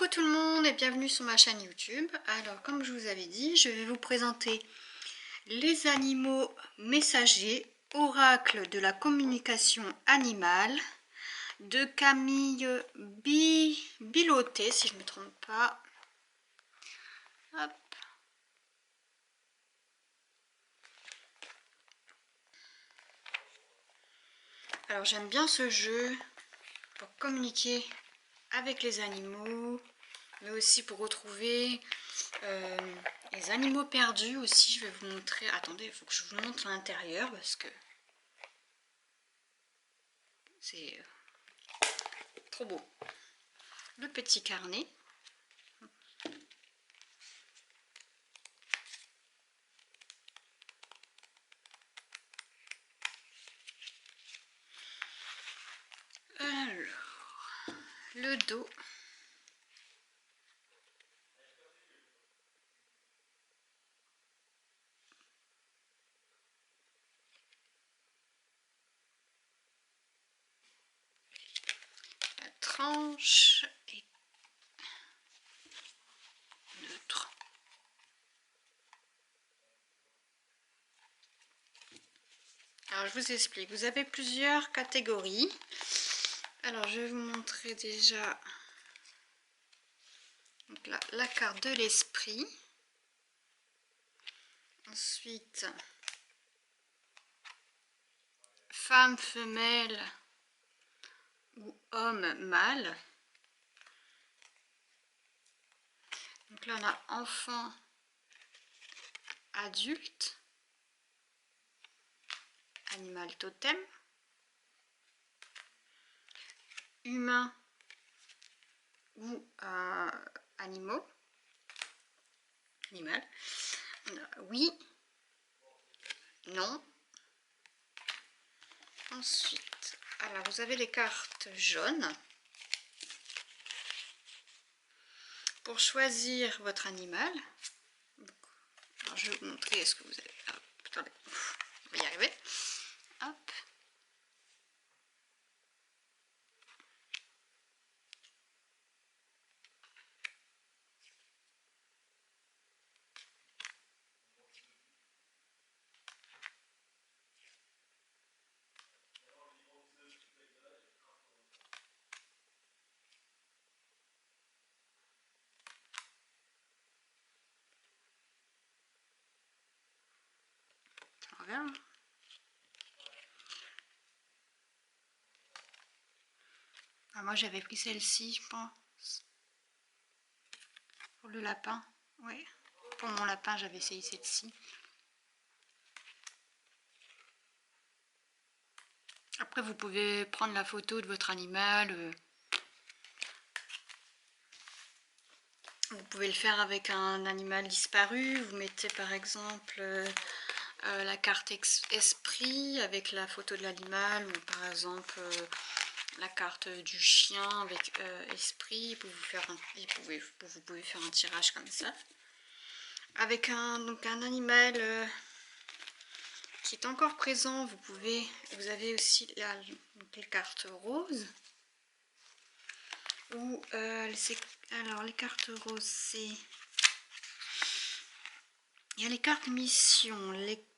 Coucou tout le monde et bienvenue sur ma chaîne YouTube. Alors comme je vous avais dit, je vais vous présenter les animaux messagers, oracle de la communication animale de Camille Biloté, si je ne me trompe pas. Hop. Alors j'aime bien ce jeu pour communiquer avec les animaux, mais aussi pour retrouver les animaux perdus aussi. Je vais vous montrer, attendez, il faut que je vous montre l'intérieur parce que c'est trop beau. Le petit carnet. Alors, le dos. La tranche est neutre. Alors, je vous explique. Vous avez plusieurs catégories. Alors, je vais vous montrer déjà donc là, la carte de l'esprit. Ensuite, femme, femelle ou homme, mâle. Donc là, on a enfant, adulte, animal totem, humain ou animal. Oui, non. Ensuite, alors vous avez les cartes jaunes. Pour choisir votre animal, alors je vais vous montrer ce que vous avez. Hop, attendez, on va y arriver. Hop. Voilà. Ah, moi j'avais pris celle-ci, je pense. Pour le lapin. Oui. Pour mon lapin, j'avais essayé celle-ci. Après, vous pouvez prendre la photo de votre animal. Vous pouvez le faire avec un animal disparu. Vous mettez par exemple la carte esprit avec la photo de l'animal, ou par exemple la carte du chien avec esprit. Vous pouvez faire un tirage comme ça. Avec donc un animal qui est encore présent, vous avez aussi les cartes roses. Alors les cartes roses, c'est... Il y a les cartes mission,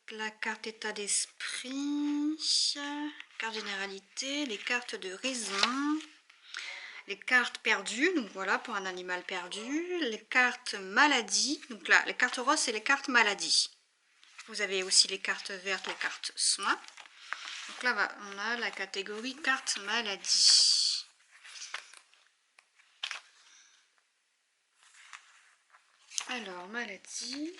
la carte état d'esprit, carte généralité, les cartes de raison, les cartes perdues, donc voilà pour un animal perdu, les cartes maladie, donc là les cartes roses c'est les cartes maladie. Vous avez aussi les cartes vertes, les cartes soins. Donc là on a la catégorie carte maladie. Alors maladie.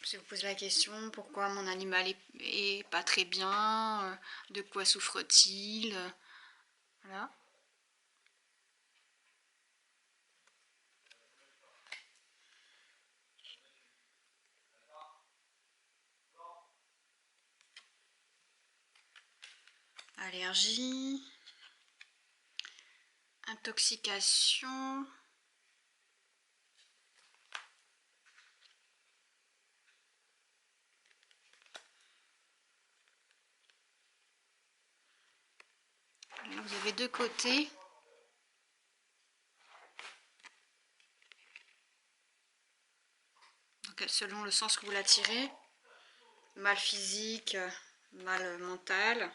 Si vous posez la question, pourquoi mon animal est pas très bien, de quoi souffre-t-il, voilà. Allergie, intoxication, alors, vous avez deux côtés. selon le sens que vous la tirez. Mal physique, mal mental.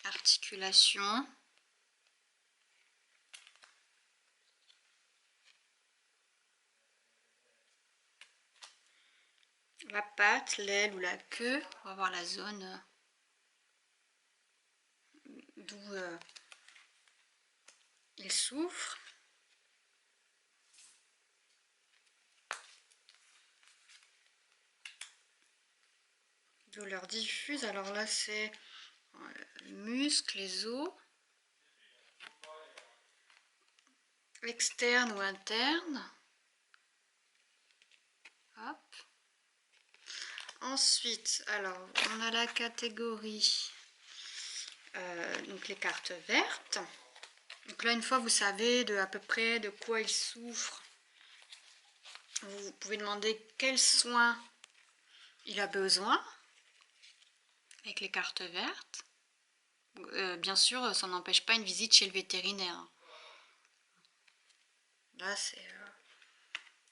Articulation. La patte, l'aile ou la queue. On va voir la zone d'où il souffre. Douleur diffuse. Alors là, c'est les muscles, les os. Externe ou interne. Hop. Ensuite, alors, on a la catégorie, donc les cartes vertes. Donc là, une fois vous savez à peu près de quoi il souffre, vous pouvez demander quels soins il a besoin avec les cartes vertes. Bien sûr, ça n'empêche pas une visite chez le vétérinaire. Là,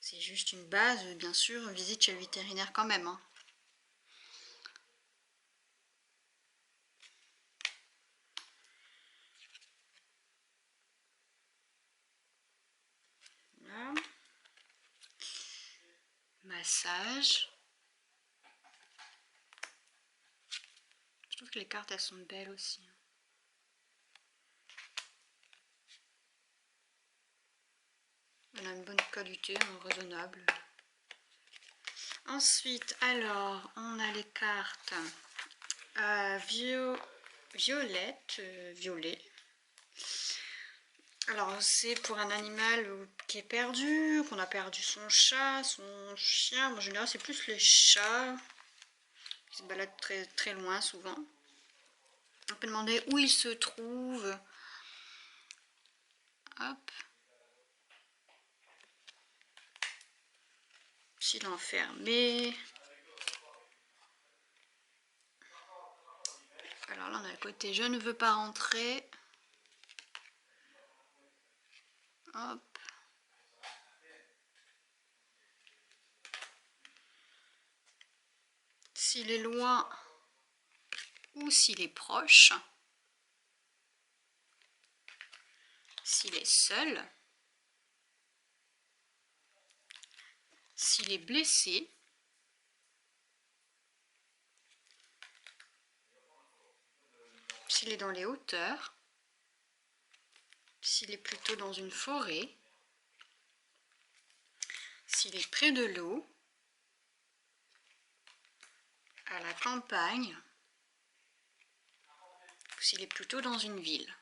c'est juste une base, bien sûr, visite chez le vétérinaire quand même. Hein. Voilà. Massage. Je trouve que les cartes, elles sont belles aussi. Elle a une bonne qualité, raisonnable. Ensuite, alors, on a les cartes violettes, violet. Alors, c'est pour un animal qui est perdu, qu'on a perdu son chat, son chien. En général, c'est plus les chats qui se baladent très, très loin souvent. On peut demander où il se trouve. Hop. S'il est enfermé. Alors là, on a le côté je ne veux pas rentrer. Hop. S'il est loin ou s'il est proche. S'il est seul. S'il est blessé. S'il est dans les hauteurs. S'il est plutôt dans une forêt. S'il est près de l'eau. À la campagne. Ou s'il est plutôt dans une ville.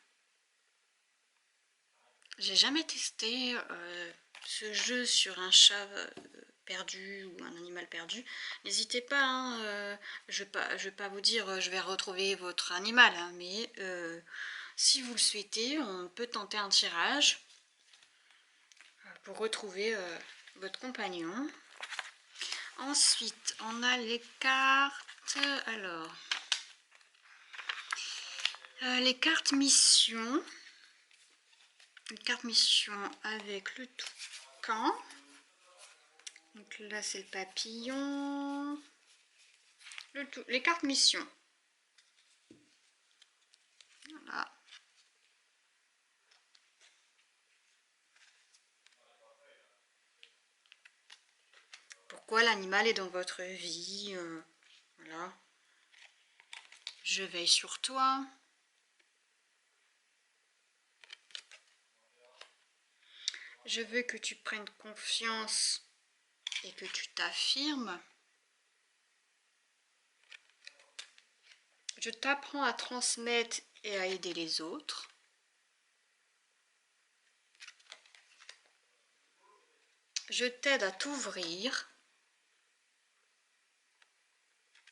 J'ai jamais testé ce jeu sur un chat perdu ou un animal perdu. N'hésitez pas, hein, je vais pas vous dire je vais retrouver votre animal, hein, mais si vous le souhaitez, on peut tenter un tirage pour retrouver votre compagnon. Ensuite, on a les cartes. Alors, les cartes mission. Une carte mission avec le toucan. Donc là, c'est le papillon. Les cartes mission. Voilà. Pourquoi l'animal est dans votre vie. Voilà. Je veille sur toi. Je veux que tu prennes confiance et que tu t'affirmes. Je t'apprends à transmettre et à aider les autres. Je t'aide à t'ouvrir.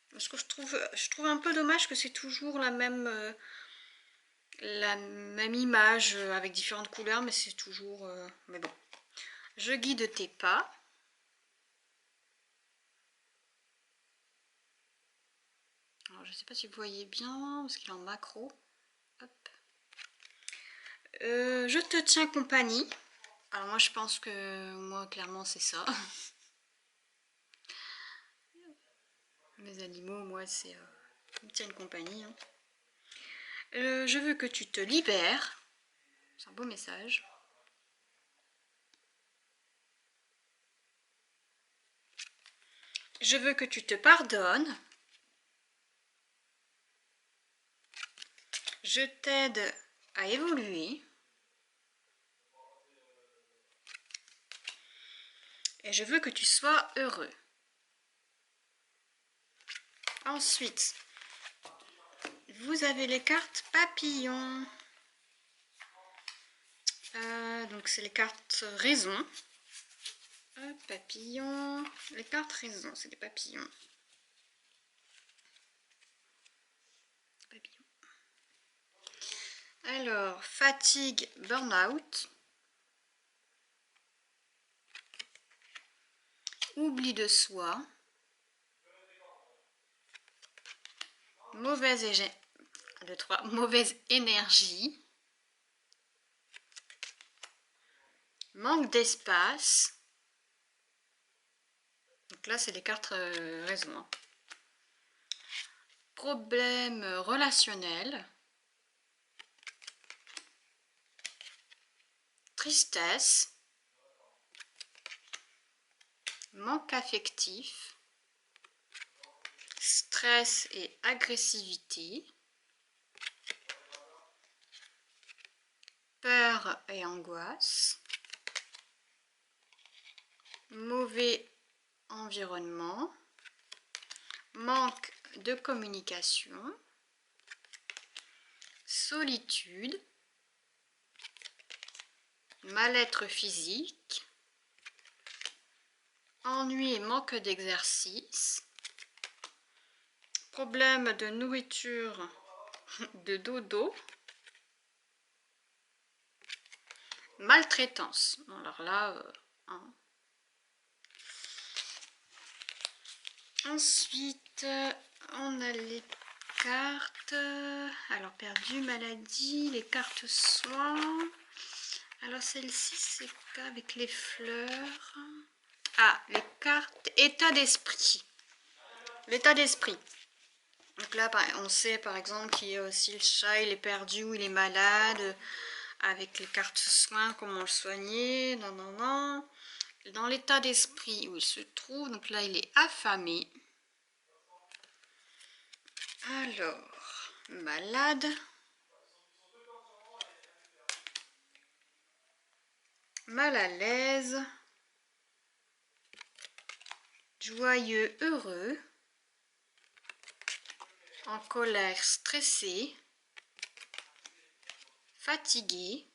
Parce que je trouve un peu dommage que c'est toujours la même image avec différentes couleurs, mais c'est toujours... mais bon. Je guide tes pas. Alors, je ne sais pas si vous voyez bien, parce qu'il est en macro. Hop. Je te tiens compagnie. Alors moi je pense que moi clairement c'est ça. Mes animaux, moi c'est ils me tiennent compagnie. Hein. Je veux que tu te libères. C'est un beau message. Je veux que tu te pardonnes. Je t'aide à évoluer. Et je veux que tu sois heureux. Ensuite, vous avez les cartes papillons. Donc c'est les cartes raison. Papillons. Les cartes raison, c'est des papillons. Papillons. Alors, fatigue, burn-out. Oubli de soi. Mauvaise énergie. Manque d'espace. Donc là, c'est les cartes raison. Hein. Problème relationnel. Tristesse. Manque affectif. Stress et agressivité. Peur et angoisse. Mauvais environnement. Manque de communication. Solitude. Mal-être physique. Ennui et manque d'exercice. Problème de nourriture, de dodo. Maltraitance. Alors là, hein. Ensuite, on a les cartes. Alors, perdu, maladie, les cartes soins. Alors, celle-ci, c'est pas avec les fleurs. Ah, les cartes état d'esprit. L'état d'esprit. Donc là, on sait par exemple qu'il y a aussi le chat, il est perdu ou il est malade. Avec les cartes soins, comment le soigner. Non, non, non. Dans l'état d'esprit où il se trouve, donc là, il est affamé. Alors, malade. Mal à l'aise. Joyeux, heureux. En colère, stressé. Fatigué.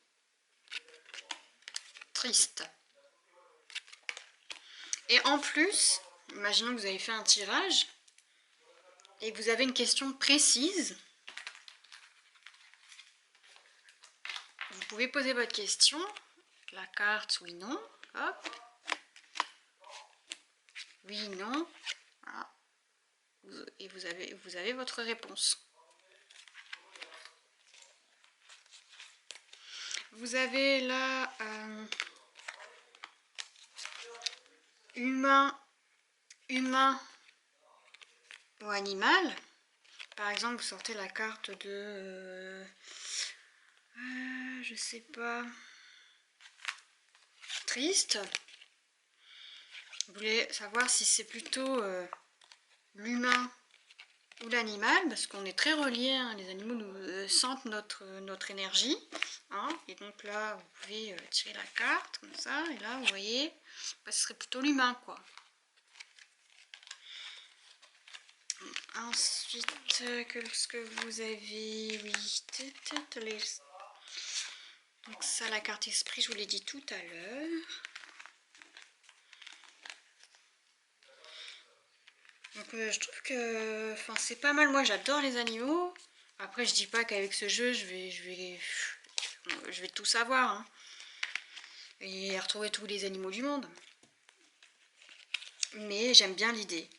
Triste. Et en plus, imaginons que vous avez fait un tirage et que vous avez une question précise. Vous pouvez poser votre question. La carte, oui, non. Hop. Oui, non. Voilà. Et vous avez votre réponse. Vous avez là humain ou animal. Par exemple, vous sortez la carte de je sais pas, triste. Vous voulez savoir si c'est plutôt l'humain ou l'animal, parce qu'on est très reliés, hein, les animaux nous sentent notre énergie. Hein, et donc là, vous pouvez tirer la carte comme ça, et là, vous voyez, bah, ce serait plutôt l'humain, quoi. Ensuite, qu'est-ce que vous avez? Oui, donc ça, la carte esprit, je vous l'ai dit tout à l'heure. Donc je trouve que c'est pas mal. Moi j'adore les animaux. Après je dis pas qu'avec ce jeu je vais tout savoir. Hein. Et retrouver tous les animaux du monde. Mais j'aime bien l'idée.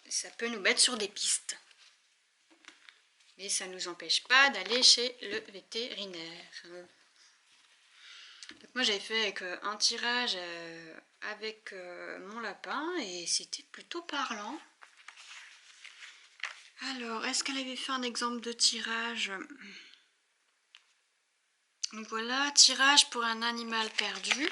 Ça peut nous mettre sur des pistes. Mais ça ne nous empêche pas d'aller chez le vétérinaire. Donc moi j'avais fait avec un tirage avec mon lapin et c'était plutôt parlant. Alors, est-ce qu'elle avait fait un exemple de tirage? Donc voilà, tirage pour un animal perdu.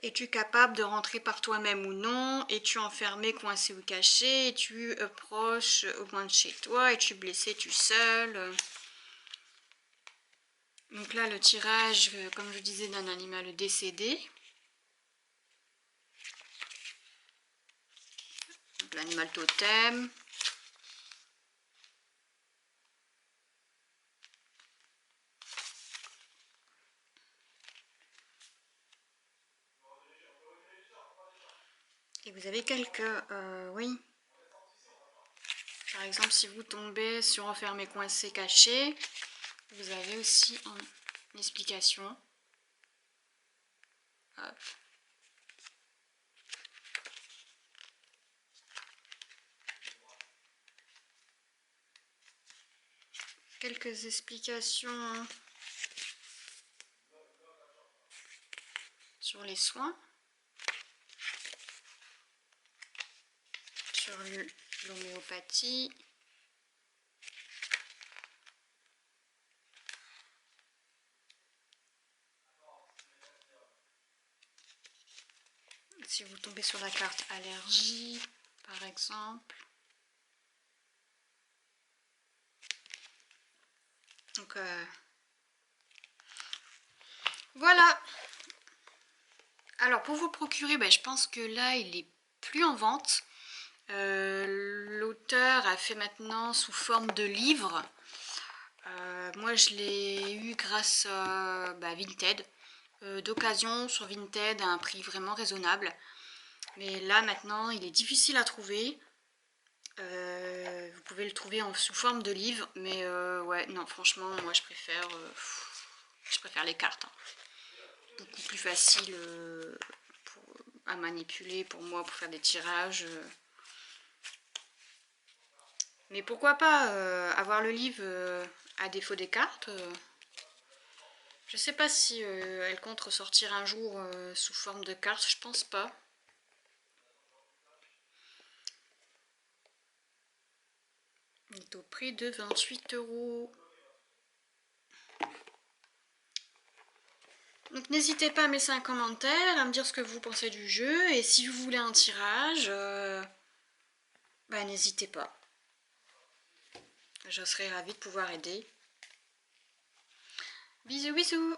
Es-tu capable de rentrer par toi-même ou non? Es-tu enfermé, coincé ou caché? Es-tu proche ou loin de chez toi? Es-tu blessé, es-tu seul? Donc là, le tirage, comme je disais, d'un animal décédé. L'animal totem. Et vous avez quelques... oui. Par exemple, si vous tombez sur enfermé, coincé, caché, vous avez aussi une explication. Hop. Quelques explications sur les soins, sur l'homéopathie, si vous tombez sur la carte allergie, par exemple. Donc voilà. Alors pour vous procurer, je pense que là il est plus en vente. L'auteur a fait maintenant sous forme de livre. Moi je l'ai eu grâce à Vinted, d'occasion sur Vinted à un prix vraiment raisonnable. Mais là maintenant il est difficile à trouver. Vous pouvez le trouver sous forme de livre, mais ouais, non, franchement, moi je préfère les cartes. Hein. Beaucoup plus facile à manipuler pour moi, pour faire des tirages. Mais pourquoi pas avoir le livre à défaut des cartes. Je sais pas si elle compte ressortir un jour sous forme de cartes, je pense pas. Il est au prix de 28 €. Donc n'hésitez pas à me laisser un commentaire, à me dire ce que vous pensez du jeu. Et si vous voulez un tirage, n'hésitez pas. Je serai ravie de pouvoir aider. Bisous bisous.